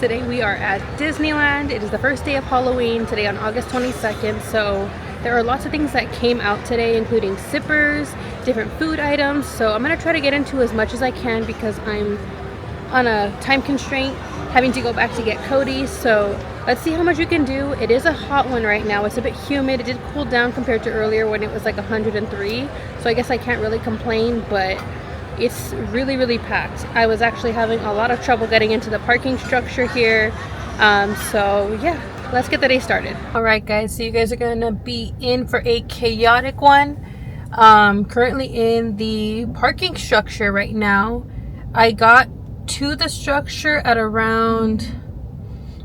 Today we are at Disneyland. It is the first day of Halloween today on August 22nd. So there are lots of things that came out today, including zippers, different food items. So I'm gonna try to get into as much as I can because I'm on a time constraint, having to go back to get Cody. So let's see how much we can do. It is a hot one right now. It's a bit humid. It did cool down compared to earlier when it was like 103. So I guess I can't really complain, but it's really packed. I was actually having a lot of trouble getting into the parking structure here. So yeah, let's get the day started. All right guys, so you guys are gonna be in for a chaotic one. Currently in the parking structure right now. I got to the structure at around,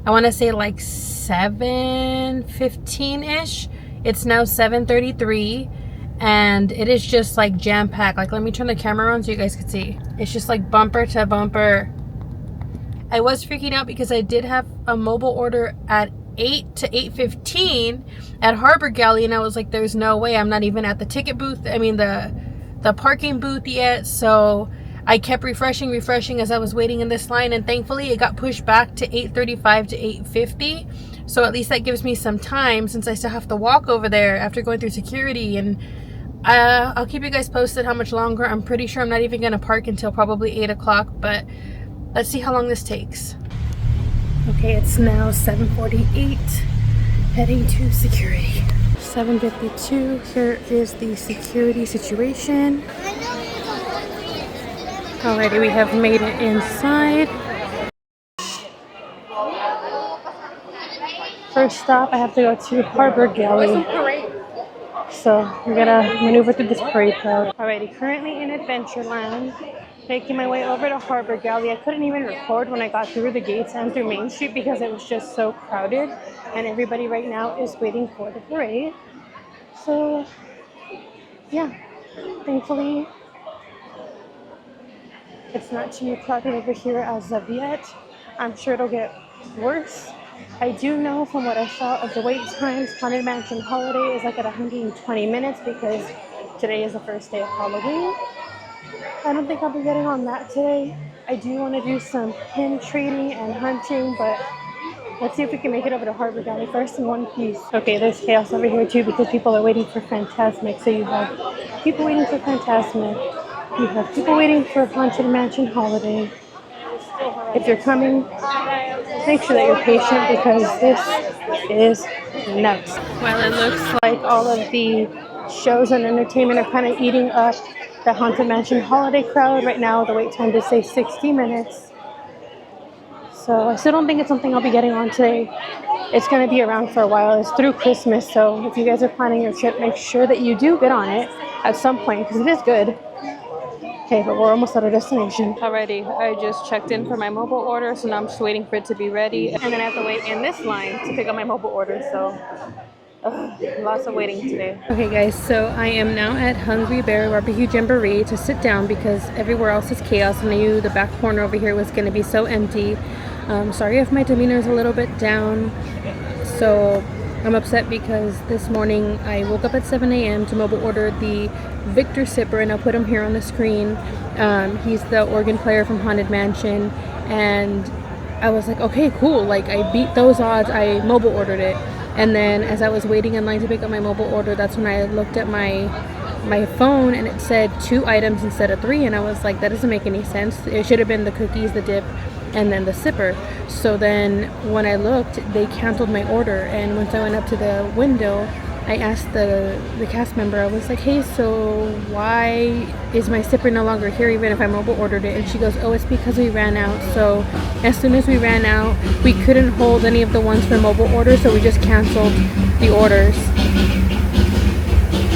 I want to say like 7:15-ish. It's now 7:33. And it is just like jam-packed. Like, let me turn the camera on so you guys can see. It's just like bumper to bumper. I was freaking out because I did have a mobile order at 8 to 8:15 at Harbor Galley, and I was like, there's no way. I'm not even at the ticket booth. I mean the parking booth yet. So I kept refreshing as I was waiting in this line, and thankfully it got pushed back to 8:35 to 8:50. So at least that gives me some time since I still have to walk over there after going through security. And I'll keep you guys posted how much longer. I'm pretty sure I'm not even gonna park until probably 8 o'clock, but let's see how long this takes. Okay, it's now 7:48, heading to security. 7:52, here is the security situation. Alrighty, we have made it inside. First stop, I have to go to Harbor Galley. So we're gonna maneuver through this parade crowd. Alrighty, currently in Adventureland, making my way over to Harbor Galley. I couldn't even record when I got through the gates and through Main Street because it was just so crowded, and everybody right now is waiting for the parade. So yeah, thankfully it's not too crowded over here as of yet. I'm sure it'll get worse. I do know from what I saw of the wait times, Haunted Mansion Holiday is like at 120 minutes because today is the first day of Halloween. I don't think I'll be getting on that today. I do want to do some pin trading and hunting, but let's see if we can make it over to Harbor Valley first in one piece. Okay, there's chaos over here too because people are waiting for Fantasmic. So you have people waiting for Fantasmic. You have people waiting for Haunted Mansion Holiday. If you're coming, make sure that you're patient because this is nuts. Well, it looks like all of the shows and entertainment are kind of eating up the Haunted Mansion Holiday crowd. Right now, the wait time does say 60 minutes. So I still don't think it's something I'll be getting on today. It's going to be around for a while. It's through Christmas, so if you guys are planning your trip, make sure that you do get on it at some point because it is good. Okay, but we're almost at our destination. Alrighty, I just checked in for my mobile order, so now I'm just waiting for it to be ready. And then I have to wait in this line to pick up my mobile order, so lots of waiting today. Okay guys, so I am now at Hungry Bear Barbecue Jamboree to sit down because everywhere else is chaos, and I knew the back corner over here was going to be so empty. Sorry if my demeanor is a little bit down. So I'm upset because this morning I woke up at 7 a.m. to mobile order the Victor Sipper, and I'll put him here on the screen. He's the organ player from Haunted Mansion, and I was like, okay, cool, like I beat those odds. I mobile ordered it, and then as I was waiting in line to pick up my mobile order, that's when I looked at my phone and it said 2 items instead of 3, and I was like, that doesn't make any sense. It should have been the cookies, the dip, and then the sipper. So then when I looked, they canceled my order, and once I went up to the window, I asked the cast member, I was like, hey, so why is my sipper no longer here even if I mobile ordered it? And she goes, oh, it's because we ran out. So as soon as we ran out, we couldn't hold any of the ones for mobile order, so we just canceled the orders.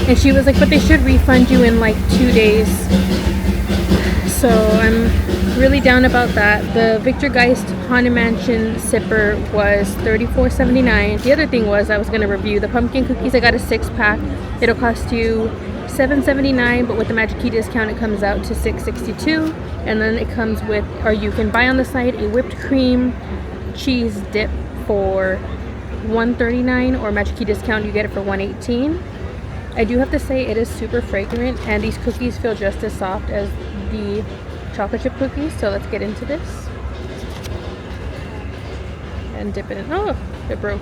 And she was like, but they should refund you in like 2 days. So I'm really down about that. The Victor Geist Haunted Mansion sipper was $34.79. The other thing was I was going to review the pumpkin cookies. I got a 6-pack. It'll cost you $7.79, but with the Magic Key discount it comes out to $6.62. And then it comes with, or you can buy on the site, a whipped cream cheese dip for $1.39, or Magic Key discount you get it for $1.18. I do have to say it is super fragrant, and these cookies feel just as soft as the chocolate chip cookies. So let's get into this. and dip it in. Oh, it broke.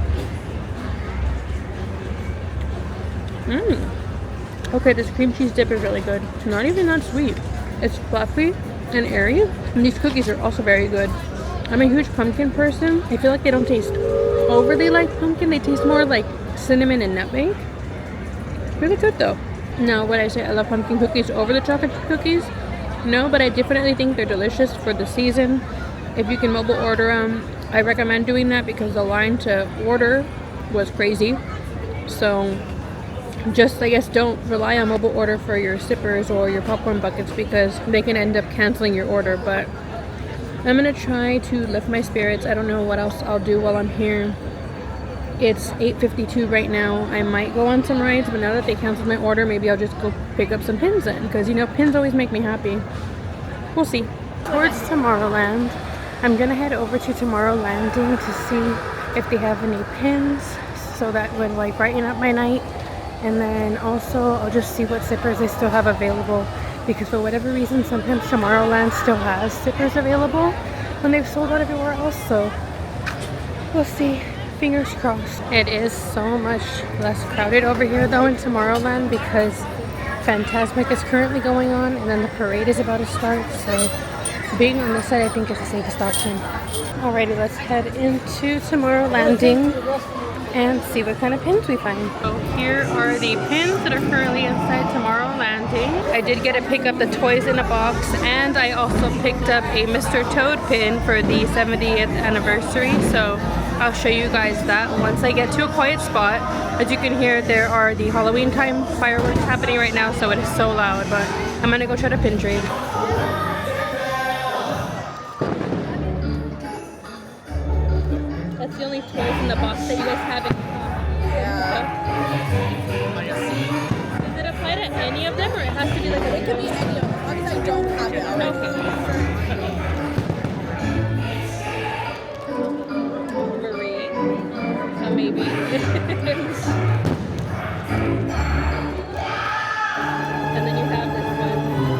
Okay, this cream cheese dip is really good. It's not even that sweet. It's fluffy and airy. And these cookies are also very good. I'm a huge pumpkin person. I feel like they don't taste overly like pumpkin. They taste more like cinnamon and nutmeg. Really good though. Now, would I say I love pumpkin cookies over the chocolate cookies? No, but I definitely think they're delicious for the season. If you can mobile order them, I recommend doing that because the line to order was crazy. So just, I guess, don't rely on mobile order for your sippers or your popcorn buckets because they can end up canceling your order. But I'm gonna try to lift my spirits. I don't know what else I'll do while I'm here. It's 8:52 right now. I might go on some rides, but now that they canceled my order, maybe I'll just go pick up some pins then, because you know, pins always make me happy. We'll see. Towards Tomorrowland. I'm gonna head over to Tomorrowlanding to see if they have any pins so that would like brighten up my night. And then also I'll just see what zippers they still have available, because for whatever reason sometimes Tomorrowland still has zippers available when they've sold out everywhere else. So we'll see. Fingers crossed. It is so much less crowded over here though in Tomorrowland because Fantasmic is currently going on and then the parade is about to start. So being on this side I think is the safest option. Alrighty, let's head into Tomorrowlanding and see what kind of pins we find. So here are the pins that are currently inside Tomorrowlanding. I did get to pick up the toys in a box, and I also picked up a Mr. Toad pin for the 70th anniversary. So I'll show you guys that once I get to a quiet spot. As you can hear, there are the Halloween time fireworks happening right now, so it is so loud, but I'm gonna go try to pin trade. That's the only toys in the box that you guys have in. Does it apply to any of them, or it has to be like a... It could be any of them, as long as I don't have it already. Marie. Maybe. And then you have this one.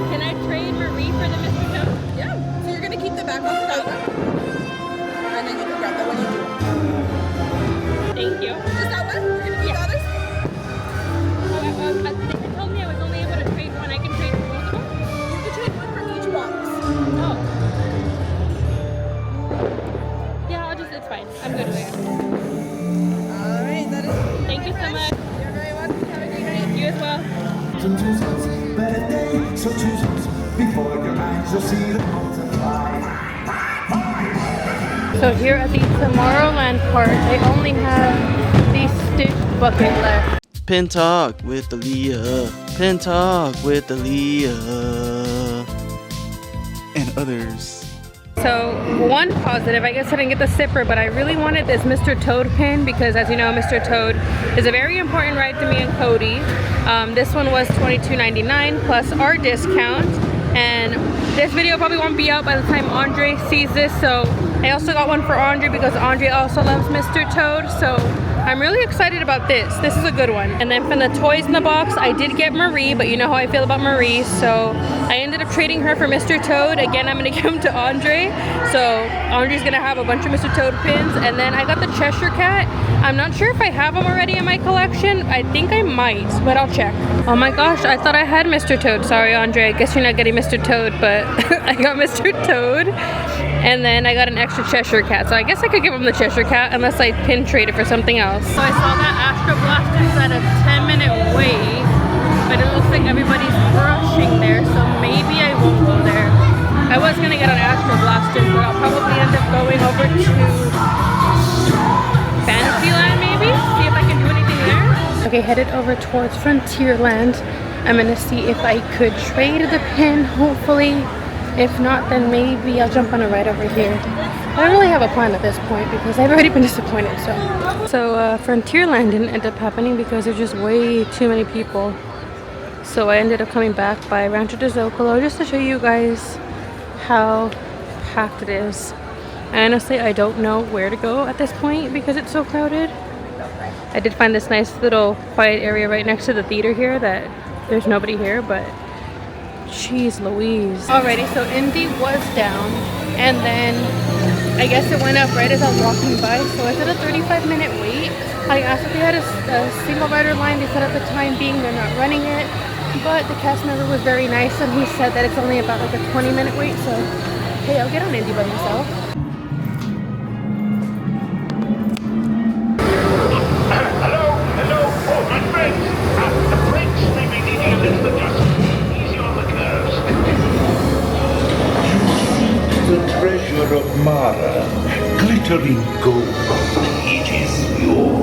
Can I trade Marie for the Mr. Toad? Yeah. So you're gonna keep the back one for that one, and then you can grab that one you do. Thank you. Just that one? You're gonna keep the others? I think they told me I was only able to trade one. I can trade both of them? You can trade one for each box. Oh. Yeah, it's fine. I'm good with it. Alright, that is. Thank you so much. You're very welcome. Have a great night. You as well. So choose before your eyes, you'll see the multiply. So here at the Tomorrowland Park, they only have the Stitch bucket left. Pin Talk with Aaliyah. Pin Talk with Aaliyah. And others. So one positive, I guess I didn't get the zipper, but I really wanted this Mr. Toad pin because, as you know, Mr. Toad is a very important ride to me and Cody. This one was $22.99 plus our discount, and this video probably won't be out by the time Andre sees this. So I also got one for Andre because Andre also loves Mr. Toad. So I'm really excited about this. This is a good one. And then from the toys in the box, I did get Marie, but you know how I feel about Marie. So I ended up trading her for Mr. Toad. Again, I'm gonna give him to Andre. So Andre's gonna have a bunch of Mr. Toad pins. And then I got the Cheshire Cat. I'm not sure if I have them already in my collection. I think I might, but I'll check. Oh my gosh, I thought I had Mr. Toad. Sorry, Andre, I guess you're not getting Mr. Toad, but I got Mr. Toad. And then I got an extra Cheshire Cat. So I guess I could give him the Cheshire Cat unless I pin trade it for something else. So I saw that Astro Blaster's at a 10-minute wait, but it looks like everybody's rushing there, so maybe I won't go there. I was gonna get an Astro Blaster, but I'll probably end up going over to Fantasyland maybe? See if I can do anything there. Okay, headed over towards Frontierland. I'm gonna see if I could trade the pin, hopefully. If not, then maybe I'll jump on a ride over here. I don't really have a plan at this point because I've already been disappointed. So Frontierland didn't end up happening because there's just way too many people. So I ended up coming back by Rancho de Zocalo just to show you guys how packed it is. And honestly, I don't know where to go at this point because it's so crowded. I did find this nice little quiet area right next to the theater here that there's nobody here, but jeez Louise. Alrighty, so Indy was down, and then I guess it went up right as I was walking by. So it's at a 35-minute wait. I asked if they had a single rider line. They said at the time being they're not running it. But the cast member was very nice and he said that it's only about like a 20-minute wait. So hey, I'll get on Indy by myself. Hello, oh my friends. The brakes may be needing a little adjustment. Easy on the curves. The treasure of Mara, glittering gold. It is yours.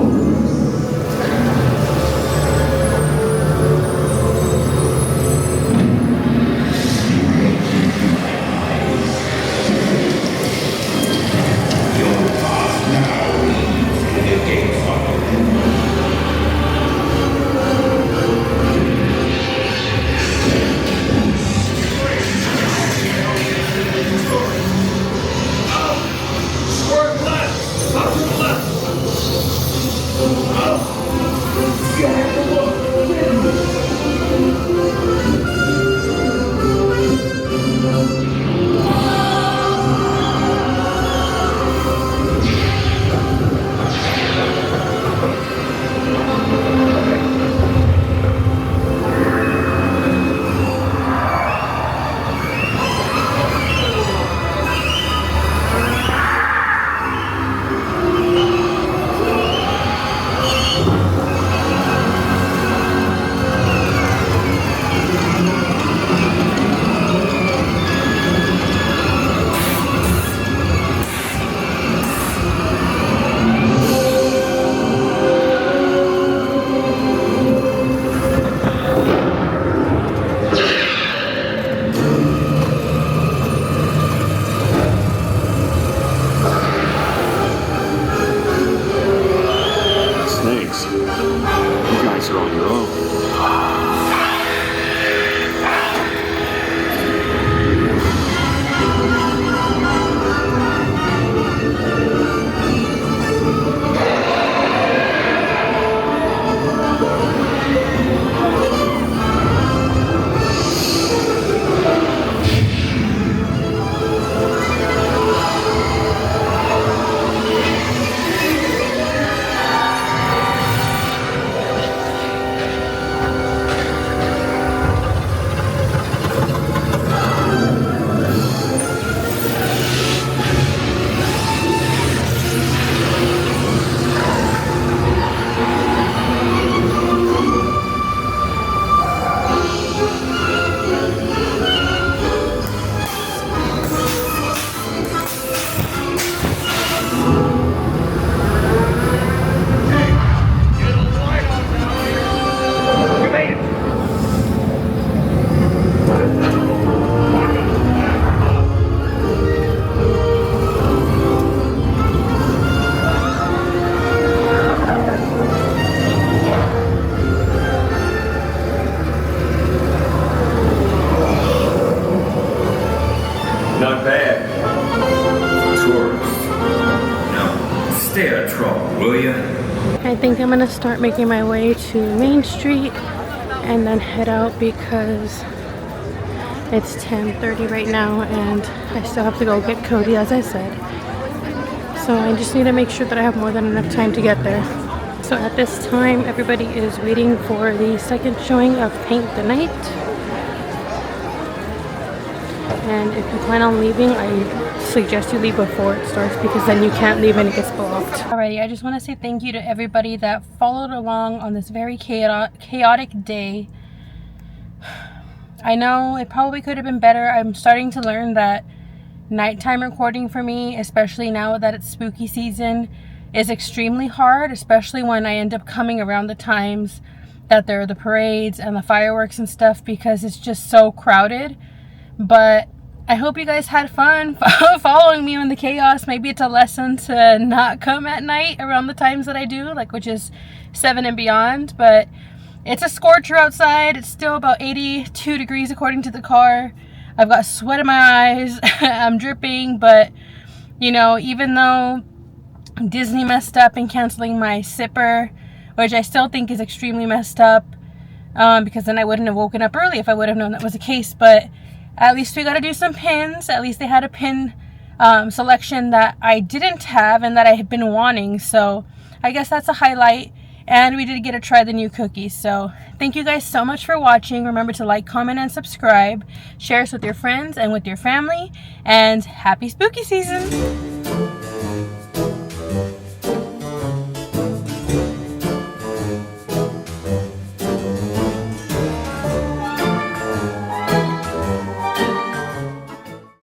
Not bad. Tourist. Now, stay out of trouble, will ya? I think I'm gonna start making my way to Main Street and then head out because it's 10:30 right now and I still have to go get Cody, as I said. So I just need to make sure that I have more than enough time to get there. So at this time, everybody is waiting for the second showing of Paint the Night. And if you plan on leaving, I suggest you leave before it starts because then you can't leave and it gets blocked. Alrighty, I just want to say thank you to everybody that followed along on this very chaotic day. I know it probably could have been better. I'm starting to learn that nighttime recording for me, especially now that it's spooky season, is extremely hard, especially when I end up coming around the times that there are the parades and the fireworks and stuff because it's just so crowded. But I hope you guys had fun following me in the chaos. Maybe it's a lesson to not come at night around the times that I do, like which is 7 and beyond. But it's a scorcher outside. It's still about 82 degrees according to the car. I've got sweat in my eyes. I'm dripping, but you know, even though Disney messed up in canceling my sipper, which I still think is extremely messed up, because then I wouldn't have woken up early if I would have known that was the case. But at least we got to do some pins. At least they had a selection that I didn't have and that I had been wanting. So I guess that's a highlight. And we did get to try the new cookies. So thank you guys so much for watching. Remember to like, comment, and subscribe. Share us with your friends and with your family. And happy spooky season!